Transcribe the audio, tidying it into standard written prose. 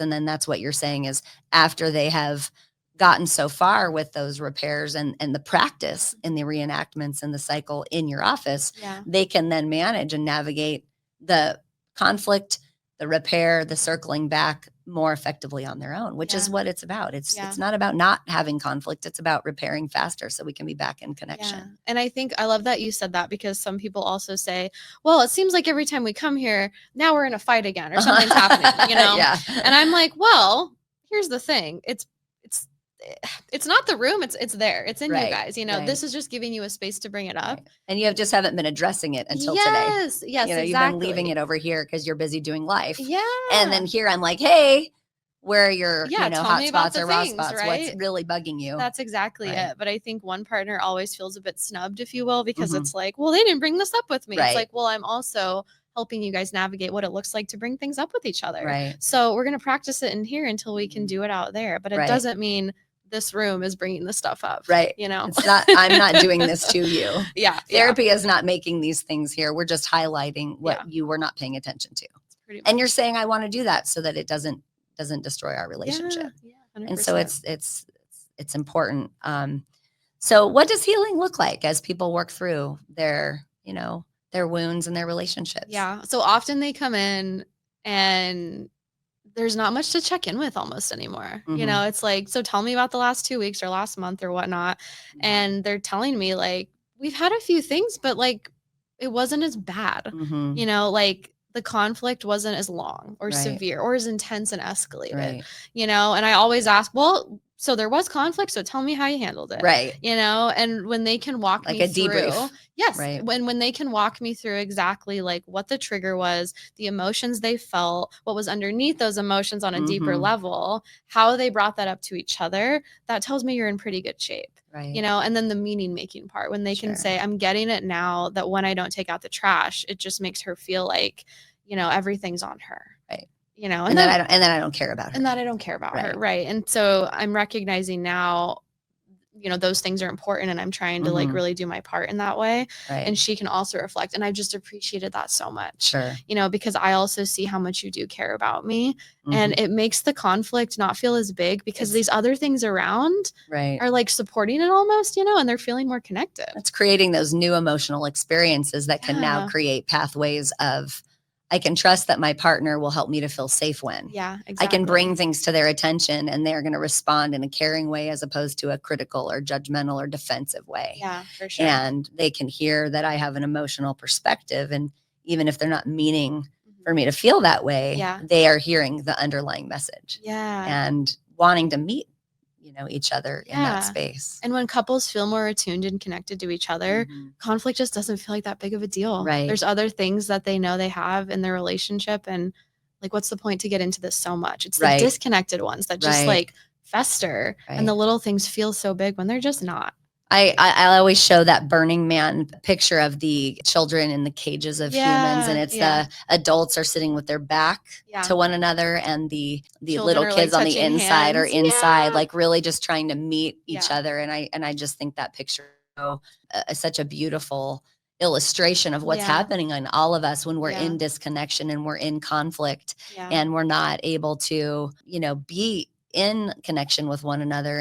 And then that's what you're saying is after they have gotten so far with those repairs and the practice in the reenactments and the cycle in your office, they can then manage and navigate the conflict, the repair, the circling back more effectively on their own, which is what it's about. It's not about not having conflict. It's about repairing faster so we can be back in connection. Yeah. And I think I love that you said that, because some people also say, well, it seems like every time we come here, now we're in a fight again or something's happening, you know? And I'm like, well, here's the thing. It's not the room. It's there. It's in you guys. You know, this is just giving you a space to bring it up. And you just haven't been addressing it until today. Yes, you know, exactly. You've been leaving it over here because you're busy doing life. Yeah. And then here I'm like, hey, where are your hot spots or raw things, spots? Right? What's really bugging you? That's exactly it. But I think one partner always feels a bit snubbed, if you will, because it's like, well, they didn't bring this up with me. It's like, well, I'm also helping you guys navigate what it looks like to bring things up with each other. So we're going to practice it in here until we can do it out there. But it doesn't mean this room is bringing the stuff up. You know, it's not, I'm not doing this to you. Therapy is is not making these things here. We're just highlighting what you were not paying attention to. And you're saying, I want to do that so that it doesn't destroy our relationship. And so it's important. So what does healing look like as people work through their wounds and their relationships? So often they come in and there's not much to check in with almost anymore. You know, it's like, so tell me about the last 2 weeks or last month or whatnot. And they're telling me like, we've had a few things, but like, it wasn't as bad, you know, like the conflict wasn't as long or severe or as intense and escalated, you know? And I always ask, well, so there was conflict, so tell me how you handled it. You know, and when they can walk like me a debrief. Through, when they can walk me through exactly like what the trigger was, the emotions they felt, what was underneath those emotions on a deeper level, how they brought that up to each other, that tells me you're in pretty good shape. You know, and then the meaning making part, when they can say, I'm getting it now that when I don't take out the trash, it just makes her feel like, you know, everything's on her. You know, and then I don't care about her. And that I don't care about her. And so I'm recognizing now, you know, those things are important, and I'm trying to like really do my part in that way. And she can also reflect. And I just appreciated that so much, you know, because I also see how much you do care about me. And it makes the conflict not feel as big because these other things around are like supporting it almost, you know, and they're feeling more connected. It's creating those new emotional experiences that can now create pathways of, I can trust that my partner will help me to feel safe when. I can bring things to their attention and they're going to respond in a caring way as opposed to a critical or judgmental or defensive way. For sure. And they can hear that I have an emotional perspective. And even if they're not meaning for me to feel that way, they are hearing the underlying message. And wanting to meet, you know, each other in that space. And when couples feel more attuned and connected to each other, conflict just doesn't feel like that big of a deal. There's other things that they know they have in their relationship, and like, what's the point to get into this so much? It's the disconnected ones that just like fester, and the little things feel so big when they're just not. I always show that Burning Man picture of the children in the cages of humans, and it's the adults are sitting with their back to one another, and the little kids like on the inside are inside, like really just trying to meet each other. And I just think that picture is such a beautiful illustration of what's happening in all of us when we're in disconnection and we're in conflict and we're not able to, you know, be in connection with one another.